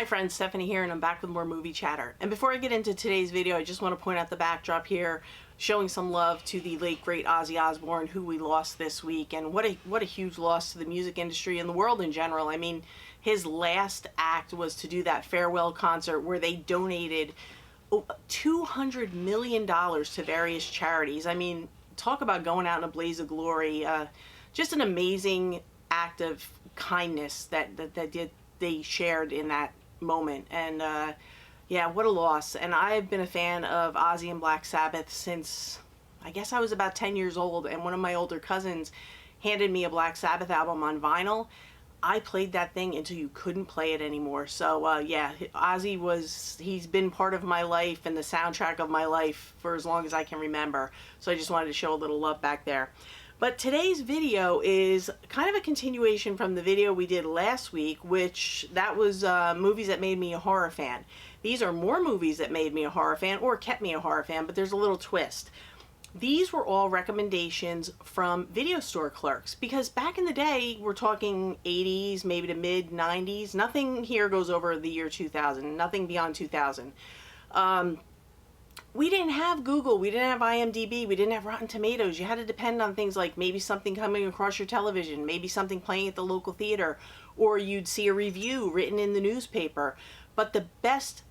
friends, Stephanie here, and I'm back with more movie chatter. And before I get into today's video, I just want to point out the backdrop here, showing some love to the late great Ozzy Osbourne, who we lost this week. And what a huge loss to the music industry and the world in general. I mean, his last act was to do that farewell concert where they donated $200 million to various charities. I mean, talk about going out in a blaze of glory. Just an amazing act of kindness that they shared in that moment. And yeah, what a loss. And I've been a fan of Ozzy and Black Sabbath since I guess I was about 10 years old, and one of my older cousins handed me a Black Sabbath album on vinyl. I played that thing until you couldn't play it anymore. So yeah, Ozzy he's been part of my life and the soundtrack of my life for as long as I can remember. So I just wanted to show a little love back there. But today's video is kind of a continuation from the video we did last week, which that was movies that made me a horror fan. These are more movies that made me a horror fan or kept me a horror fan, but there's a little twist. These were all recommendations from video store clerks, because back in the day, we're talking 80s, maybe to mid 90s. Nothing here goes over the year 2000, nothing beyond 2000. We didn't have Google, we didn't have IMDb, we didn't have Rotten Tomatoes. You had to depend on things like maybe something coming across your television, maybe something playing at the local theater, or you'd see a review written in the newspaper. But the best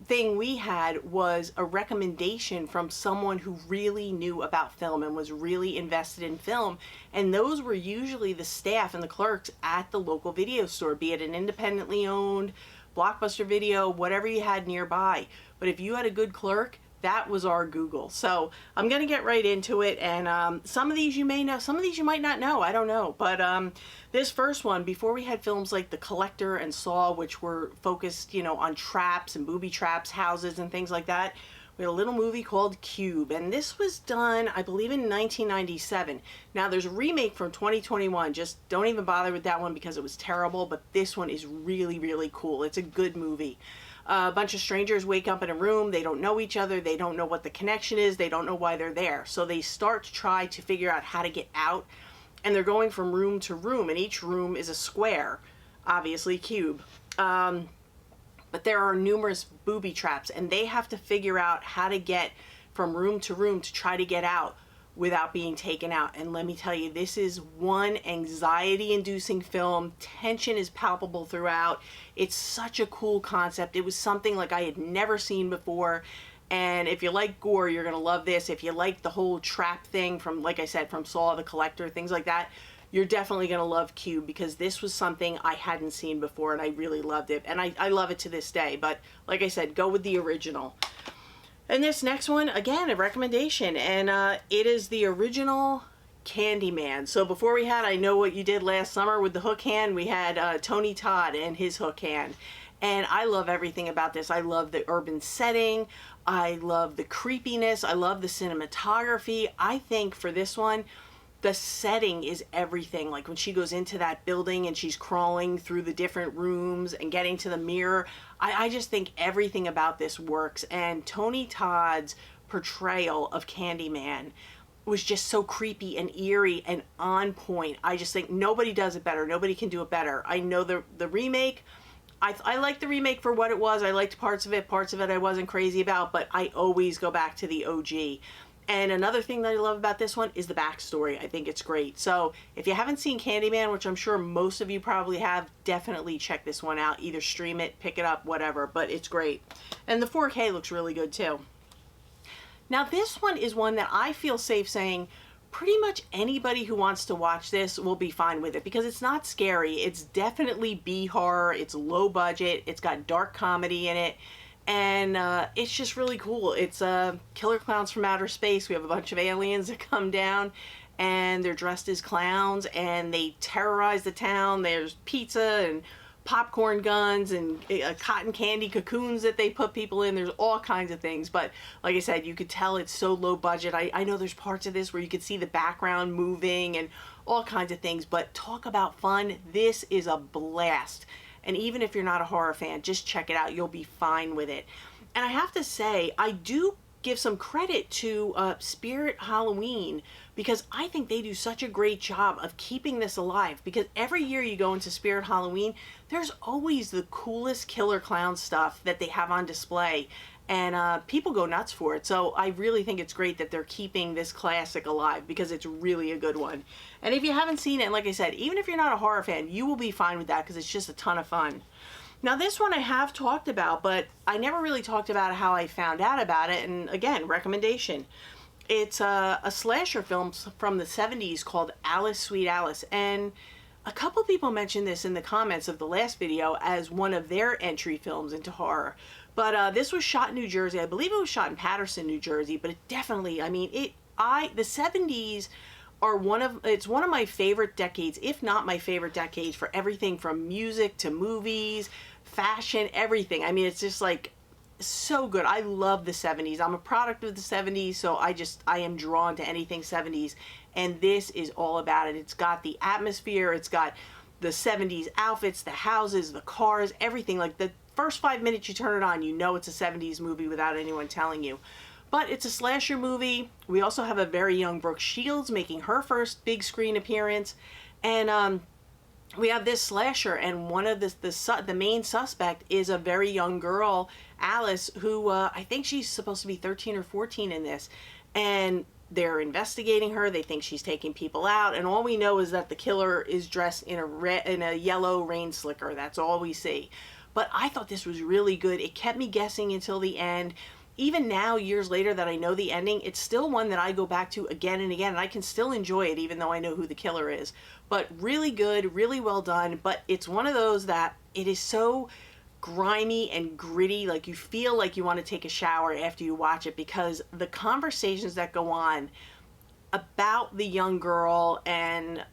thing we had was a recommendation from someone who really knew about film and was really invested in film, and those were usually the staff and the clerks at the local video store, be it an independently owned, Blockbuster Video, whatever you had nearby. But if you had a good clerk, that was our Google. So I'm going to get right into it, and some of these you may know, some of these you might not know, I don't know. But this first one, before we had films like The Collector and Saw, which were focused, you know, on traps and booby traps, houses and things like that, we had a little movie called Cube, and this was done, I believe, in 1997. Now there's a remake from 2021, just don't even bother with that one because it was terrible, but this one is really, really cool. It's a good movie. A bunch of strangers wake up in a room, they don't know each other, they don't know what the connection is, they don't know why they're there. So they start to try to figure out how to get out, and they're going from room to room, and each room is a square, obviously cube. But there are numerous booby traps, and they have to figure out how to get from room to room to try to get out without being taken out. And let me tell you, this is one anxiety-inducing film. Tension is palpable throughout. It's such a cool concept. It was something like I had never seen before. And if you like gore, you're gonna love this. If you like the whole trap thing from, like I said, from Saw, The Collector, things like that, you're definitely gonna love Cube, because this was something I hadn't seen before and I really loved it. And I love it to this day. But like I said, go with the original. And this next one, again, a recommendation, and it is the original Candyman. So before we had I Know What You Did Last Summer with the hook hand, we had Tony Todd and his hook hand. And I love everything about this. I love the urban setting. I love the creepiness. I love the cinematography. I think for this one, the setting is everything. Like when she goes into that building and she's crawling through the different rooms and getting to the mirror, I just think everything about this works. And Tony Todd's portrayal of Candyman was just so creepy and eerie and on point. I just think nobody does it better. Nobody can do it better. I know the remake, I like the remake for what it was. I liked parts of it I wasn't crazy about, but I always go back to the OG. And another thing that I love about this one is the backstory. I think it's great. So if you haven't seen Candyman, which I'm sure most of you probably have, definitely check this one out. Either stream it, pick it up, whatever, but it's great. And the 4K looks really good too. Now this one is one that I feel safe saying pretty much anybody who wants to watch this will be fine with it, because it's not scary. It's definitely B-horror. It's low budget. It's got dark comedy in it. And it's just really cool. It's Killer Clowns from Outer Space. We have a bunch of aliens that come down and they're dressed as clowns and they terrorize the town. There's pizza and popcorn guns and cotton candy cocoons that they put people in. There's all kinds of things. But like I said, you could tell it's so low budget. I know there's parts of this where you could see the background moving and all kinds of things. But talk about fun. This is a blast. And even if you're not a horror fan, just check it out. You'll be fine with it. And I have to say, I do give some credit to Spirit Halloween, because I think they do such a great job of keeping this alive. Because every year you go into Spirit Halloween, there's always the coolest killer clown stuff that they have on display, and people go nuts for it. So I really think it's great that they're keeping this classic alive, because it's really a good one. And if you haven't seen it, like I said, even if you're not a horror fan, you will be fine with that, because it's just a ton of fun. Now this one I have talked about, but I never really talked about how I found out about it, and again, recommendation. It's a slasher film from the 70s called Alice, Sweet Alice, and a couple people mentioned this in the comments of the last video as one of their entry films into horror. But this was shot in New Jersey. I believe it was shot in Paterson, New Jersey, but it definitely, I mean, the 70s are it's one of my favorite decades, if not my favorite decade, for everything from music to movies, fashion, everything. I mean, it's just like so good. I love the 70s. I'm a product of the 70s, so I am drawn to anything 70s, and this is all about it. It's got the atmosphere, it's got the 70s outfits, the houses, the cars, everything. Like the first 5 minutes you turn it on, you know it's a 70s movie without anyone telling you. But it's a slasher movie. We also have a very young Brooke Shields making her first big screen appearance, and we have this slasher, and one of the main suspect is a very young girl, Alice, who I think she's supposed to be 13 or 14 in this, and they're investigating her. They think she's taking people out, and all we know is that the killer is dressed in a yellow rain slicker. That's all we see. But I thought this was really good. It kept me guessing until the end. Even now, years later that I know the ending, it's still one that I go back to again and again, and I can still enjoy it even though I know who the killer is. But really good, really well done, but it's one of those that it is so grimy and gritty, like you feel like you want to take a shower after you watch it, because the conversations that go on about the young girl and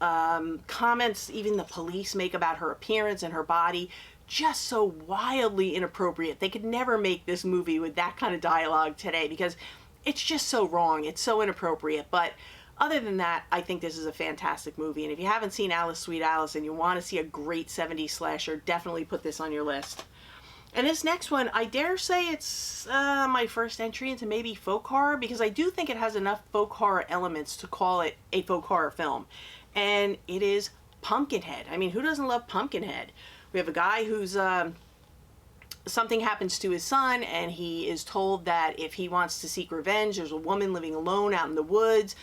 comments even the police make about her appearance and her body, just so wildly inappropriate. They could never make this movie with that kind of dialogue today, because it's just so wrong. It's so inappropriate. But other than that, I think this is a fantastic movie. And if you haven't seen Alice, Sweet Alice and you want to see a great 70s slasher, definitely put this on your list. And this next one, I dare say it's my first entry into maybe folk horror, because I do think it has enough folk horror elements to call it a folk horror film. And it is Pumpkinhead. I mean, who doesn't love Pumpkinhead? We have a guy who's, something happens to his son, and he is told that if he wants to seek revenge, there's a woman living alone out in the woods.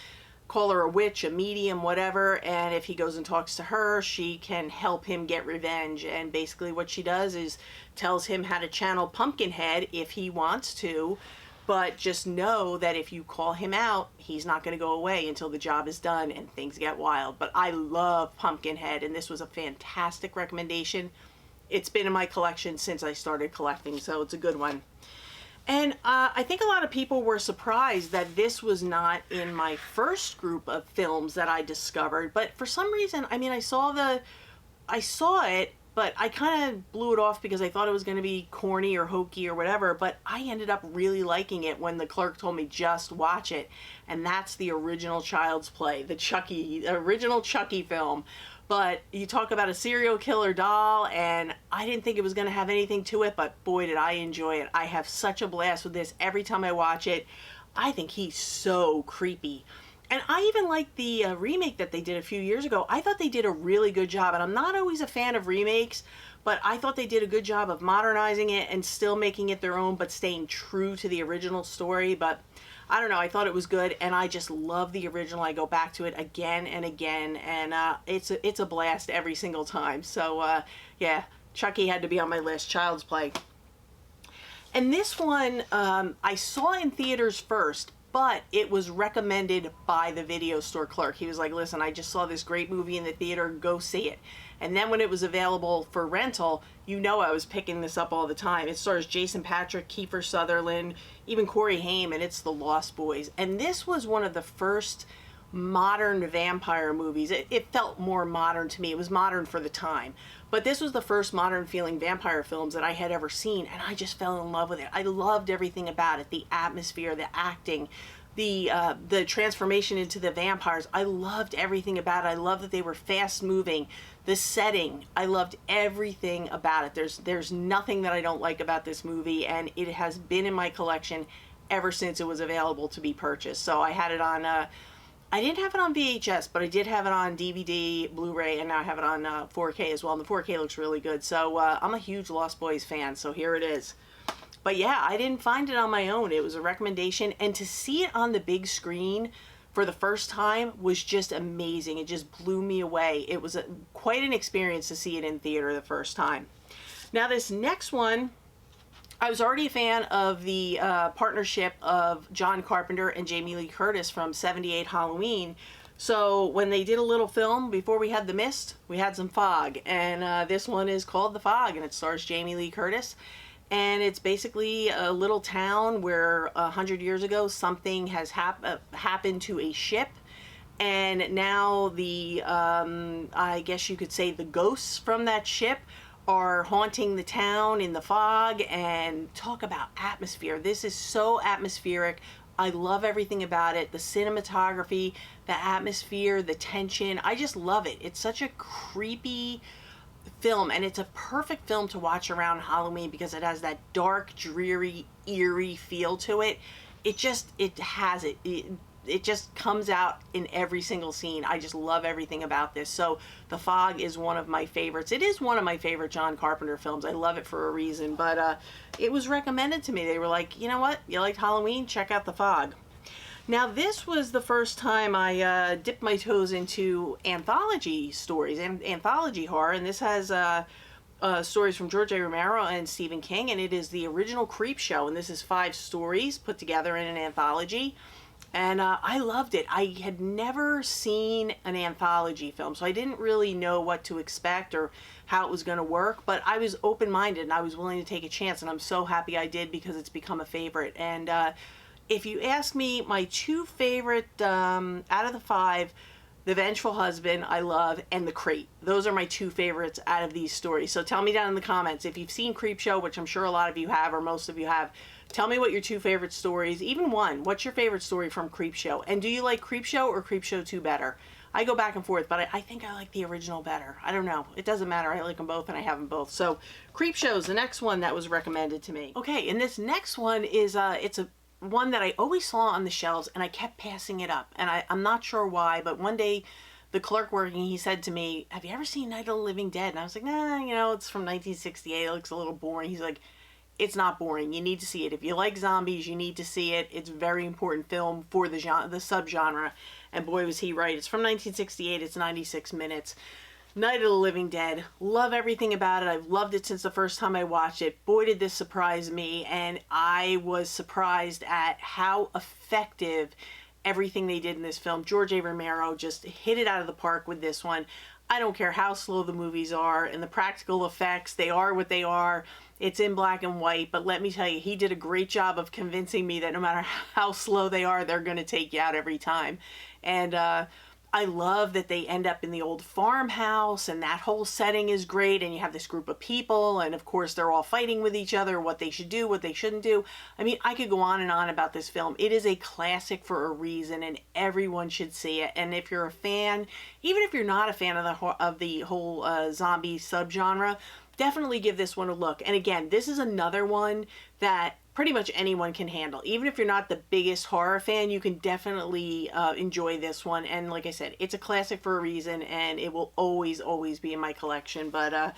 Call her a witch, a medium, whatever, and if he goes and talks to her, she can help him get revenge. And basically what she does is tells him how to channel Pumpkinhead if he wants to, but just know that if you call him out, he's not going to go away until the job is done and things get wild. But I love Pumpkinhead, and this was a fantastic recommendation. It's been in my collection since I started collecting, so it's a good one. And I think a lot of people were surprised that this was not in my first group of films that I discovered, but for some reason, I mean, I saw it, but I kind of blew it off because I thought it was going to be corny or hokey or whatever, but I ended up really liking it when the clerk told me just watch it, and that's the original Child's Play, the original Chucky film. But you talk about a serial killer doll, and I didn't think it was going to have anything to it, but boy did I enjoy it. I have such a blast with this every time I watch it. I think he's so creepy. And I even like the remake that they did a few years ago. I thought they did a really good job, and I'm not always a fan of remakes, but I thought they did a good job of modernizing it and still making it their own, but staying true to the original story. But I don't know, I thought it was good, and I just love the original. I go back to it again and again, and it's a blast every single time. So yeah, Chucky had to be on my list, Child's Play. And this one I saw in theaters first, but it was recommended by the video store clerk. He was like, listen, I just saw this great movie in the theater, go see it. And then when it was available for rental, you know I was picking this up all the time. It stars Jason Patric, Kiefer Sutherland, even Corey Haim, and it's The Lost Boys. And this was one of the first modern vampire movies. It felt more modern to me. It was modern for the time. But this was the first modern feeling vampire films that I had ever seen, and I just fell in love with it. I loved everything about it. The atmosphere, the acting, the transformation into the vampires. I loved everything about it. I loved that they were fast moving. The setting, I loved everything about it. There's nothing that I don't like about this movie, and it has been in my collection ever since it was available to be purchased. So I had it on I didn't have it on VHS, but I did have it on DVD, Blu-ray, and now I have it on 4K as well. And the 4K looks really good. So I'm a huge Lost Boys fan, so here it is. But yeah, I didn't find it on my own. It was a recommendation, and to see it on the big screen for the first time was just amazing. It just blew me away. It was quite an experience to see it in theater the first time. Now this next one, I was already a fan of the partnership of John Carpenter and Jamie Lee Curtis from '78 Halloween. So when they did a little film before we had The Mist, we had some fog, and this one is called The Fog, and it stars Jamie Lee Curtis. And it's basically a little town where 100 years ago something has happened to a ship, and now the I guess you could say the ghosts from that ship are haunting the town in the fog. And talk about atmosphere. This is so atmospheric. I love everything about it. The cinematography, the atmosphere, the tension. I just love it. It's such a creepy film, and it's a perfect film to watch around Halloween because it has that dark, dreary, eerie feel to it. It just comes out in every single scene. I just love everything about this. So The Fog is one of my favorites. It is one of my favorite John Carpenter films. I love it for a reason, but it was recommended to me. They were like, you know what, you liked Halloween, check out The Fog. Now this was the first time I dipped my toes into anthology stories and anthology horror, and this has stories from George A. Romero and Stephen King, and it is the original Creepshow, and this is 5 stories put together in an anthology, and I loved it. I had never seen an anthology film, so I didn't really know what to expect or how it was going to work, but I was open-minded and I was willing to take a chance, and I'm so happy I did because it's become a favorite. And if you ask me, my 2 favorite out of the 5, The Vengeful Husband, I love, and The Crate. Those are my 2 favorites out of these stories. So tell me down in the comments if you've seen Creepshow, which I'm sure a lot of you have, or most of you have. Tell me what your 2 favorite stories, even one. What's your favorite story from Creepshow? And do you like Creepshow or Creepshow 2 better? I go back and forth, but I think I like the original better. I don't know. It doesn't matter. I like them both and I have them both. So Creepshow is the next one that was recommended to me. Okay, and this next one is, it's a one that I always saw on the shelves, and I kept passing it up, and I'm not sure why, but one day the clerk working, he said to me, have you ever seen Night of the Living Dead? And I was like, nah, you know, it's from 1968, it looks a little boring. He's like, it's not boring, you need to see it. If you like zombies, you need to see it. It's a very important film for the genre, the subgenre, and boy was he right. It's from 1968, it's 96 minutes. Night of the Living Dead. Love everything about it. I've loved it since the first time I watched it. Boy, did this surprise me, and I was surprised at how effective everything they did in this film. George A. Romero just hit it out of the park with this one. I don't care how slow the movies are, and the practical effects, they are what they are. It's in black and white, but let me tell you, he did a great job of convincing me that no matter how slow they are, they're going to take you out every time. And I love that they end up in the old farmhouse, and that whole setting is great, and you have this group of people, and of course they're all fighting with each other, what they should do, what they shouldn't do. I mean, I could go on and on about this film. It is a classic for a reason, and everyone should see it. And if you're a fan, even if you're not a fan of the whole zombie subgenre, definitely give this one a look. And again, this is another one that pretty much anyone can handle. Even if you're not the biggest horror fan, you can definitely enjoy this one. And like I said, it's a classic for a reason, and it will always, always be in my collection. But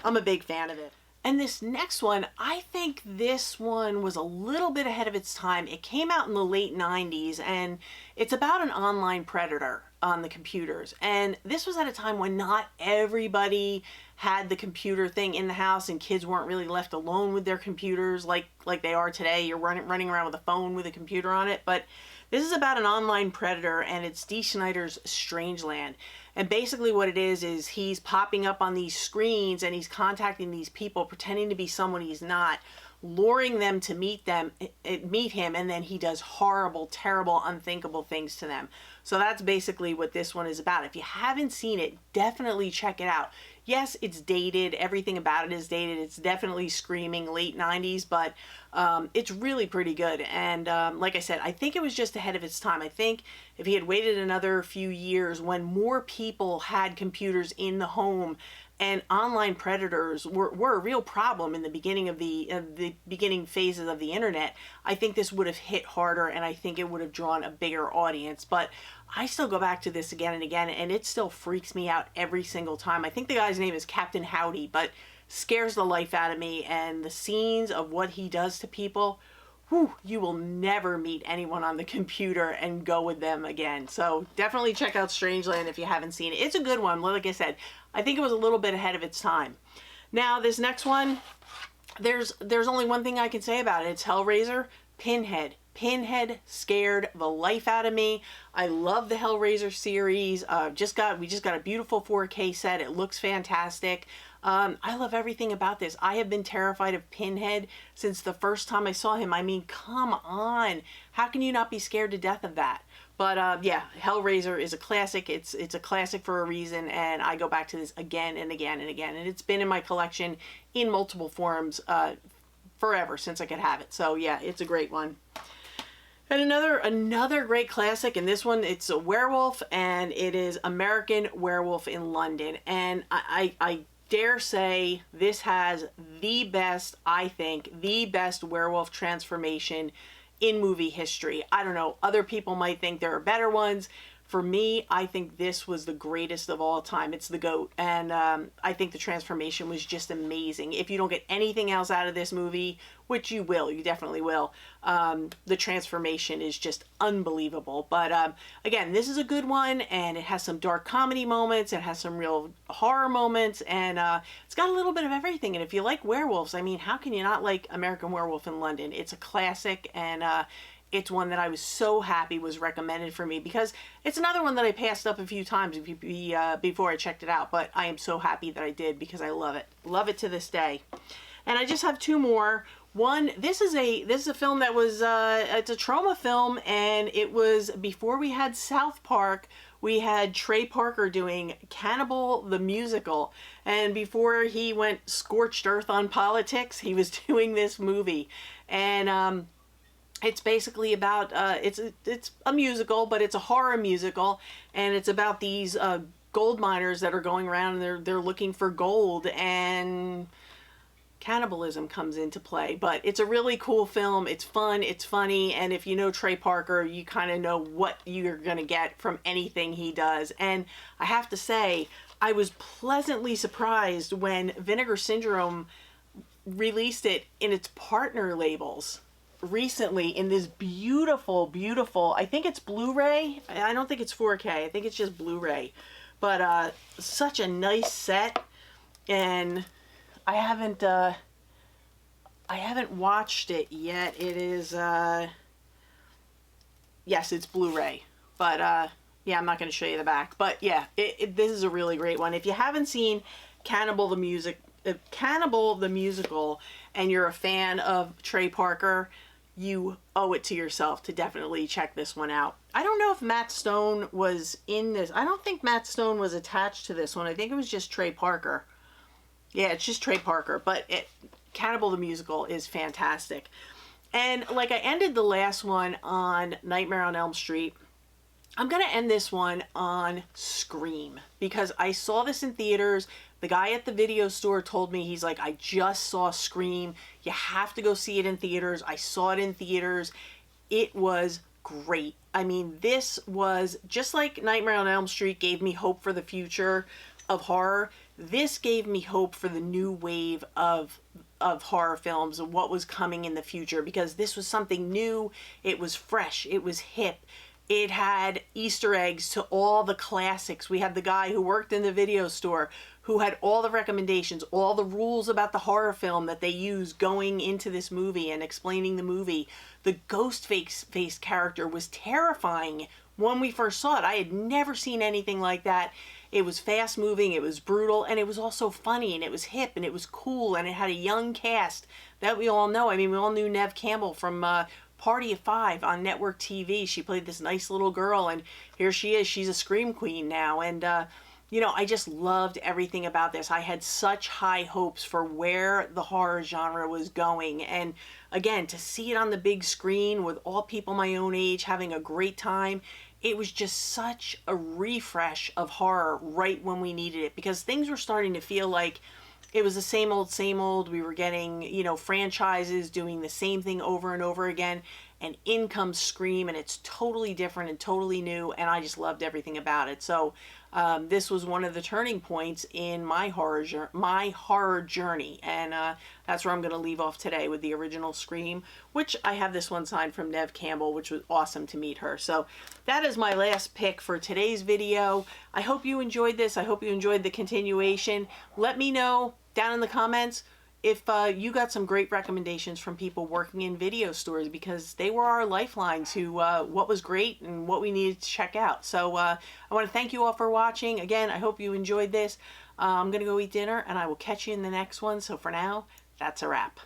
I'm a big fan of it. And this next one, I think this one was a little bit ahead of its time. It came out in the late 90s, and it's about an online predator on the computers. And this was at a time when not everybody had the computer thing in the house, and kids weren't really left alone with their computers like they are today. You're running around with a phone with a computer on it. But this is about an online predator, and it's Dee Snider's Strangeland. And basically what it is he's popping up on these screens, and he's contacting these people, pretending to be someone he's not, luring them to meet him, and then he does horrible, terrible, unthinkable things to them. So that's basically what this one is about. If you haven't seen it, definitely check it out. Yes, it's dated. Everything about it is dated. It's definitely screaming late 90s, but it's really pretty good. And like I said, I think it was just ahead of its time. I think if he had waited another few years when more people had computers in the home and online predators were a real problem in the beginning of the beginning phases of the internet. I think this would have hit harder, and I think it would have drawn a bigger audience. But I still go back to this again and again, and it still freaks me out every single time. I think the guy's name is Captain Howdy, but scares the life out of me. And the scenes of what he does to people, whew, you will never meet anyone on the computer and go with them again. So definitely check out Strangeland if you haven't seen it. It's a good one. Like I said, I think it was a little bit ahead of its time. Now, this next one, there's only one thing I can say about it. It's Hellraiser, Pinhead. Pinhead scared the life out of me. I love the Hellraiser series. We just got a beautiful 4K set. It looks fantastic. I love everything about this. I have been terrified of Pinhead since the first time I saw him. I mean, come on. How can you not be scared to death of that? But yeah, Hellraiser is a classic. It's a classic for a reason, and I go back to this again and again and again. And it's been in my collection in multiple forms forever, since I could have it. So yeah, it's a great one. And another great classic, and this one, it's a werewolf, and it is American Werewolf in London. And I dare say this has the best, I think, the best werewolf transformation in movie history. I don't know, other people might think there are better ones. For me, I think this was the greatest of all time. It's the GOAT. And I think the transformation was just amazing. If you don't get anything else out of this movie, which you will, you definitely will, the transformation is just unbelievable. But again, this is a good one, and it has some dark comedy moments. It has some real horror moments, and it's got a little bit of everything. And if you like werewolves, I mean, how can you not like American Werewolf in London? It's a classic, and it's one that I was so happy was recommended for me, because it's another one that I passed up a few times before I checked it out. But I am so happy that I did, because I love it. Love it to this day. And I just have two more. One, this is a film that was, it's a trauma film, and it was before we had South Park. We had Trey Parker doing Cannibal the Musical. And before he went scorched earth on politics, he was doing this movie. And it's basically about, it's a musical, but it's a horror musical, and it's about these gold miners that are going around, and they're looking for gold, and cannibalism comes into play. But it's a really cool film. It's fun, it's funny, and if you know Trey Parker, you kind of know what you're going to get from anything he does. And I have to say, I was pleasantly surprised when Vinegar Syndrome released it in its partner labels recently in this beautiful, I think it's Blu-ray. I don't think it's 4K. I think it's just Blu-ray. But such a nice set, and I haven't watched it yet. It is yes, it's Blu-ray. But yeah, I'm not going to show you the back. But yeah, this is a really great one. If you haven't seen Cannibal the Musical, and you're a fan of Trey Parker, you owe it to yourself to definitely check this one out. I don't know if Matt Stone was in this. I don't think Matt Stone was attached to this one. I think it was just Trey Parker. Yeah, it's just Trey Parker. But Cannibal the Musical is fantastic. And like I ended the last one on Nightmare on Elm Street, I'm going to end this one on Scream, because I saw this in theaters. The guy at the video store told me, he's like, I just saw Scream. You have to go see it in theaters. I saw it in theaters. It was great. I mean, this was just like Nightmare on Elm Street gave me hope for the future of horror. This gave me hope for the new wave of horror films and what was coming in the future, because this was something new. It was fresh. It was hip. It had Easter eggs to all the classics. We had the guy who worked in the video store who had all the recommendations, all the rules about the horror film that they used going into this movie and explaining the movie. The ghost face character was terrifying when we first saw it. I had never seen anything like that. It was fast moving, it was brutal, and it was also funny, and it was hip, and it was cool, and it had a young cast that we all know. I mean, we all knew Neve Campbell from Party of Five on network TV. She played this nice little girl, and here she is. She's a scream queen now. And you know, I just loved everything about this. I had such high hopes for where the horror genre was going. And again, to see it on the big screen with all people my own age having a great time, it was just such a refresh of horror right when we needed it, because things were starting to feel like it was the same old, same old. We were getting, you know, franchises doing the same thing over and over again, and in comes Scream, and it's totally different and totally new, and I just loved everything about it. So this was one of the turning points in my horror journey, and that's where I'm going to leave off today, with the original Scream, which I have this one signed from Nev Campbell, which was awesome to meet her. So that is my last pick for today's video. I hope you enjoyed this. I hope you enjoyed the continuation. Let me know down in the comments if you got some great recommendations from people working in video stores, because they were our lifeline to what was great and what we needed to check out. So I want to thank you all for watching. Again, I hope you enjoyed this. I'm going to go eat dinner, and I will catch you in the next one. So for now, that's a wrap.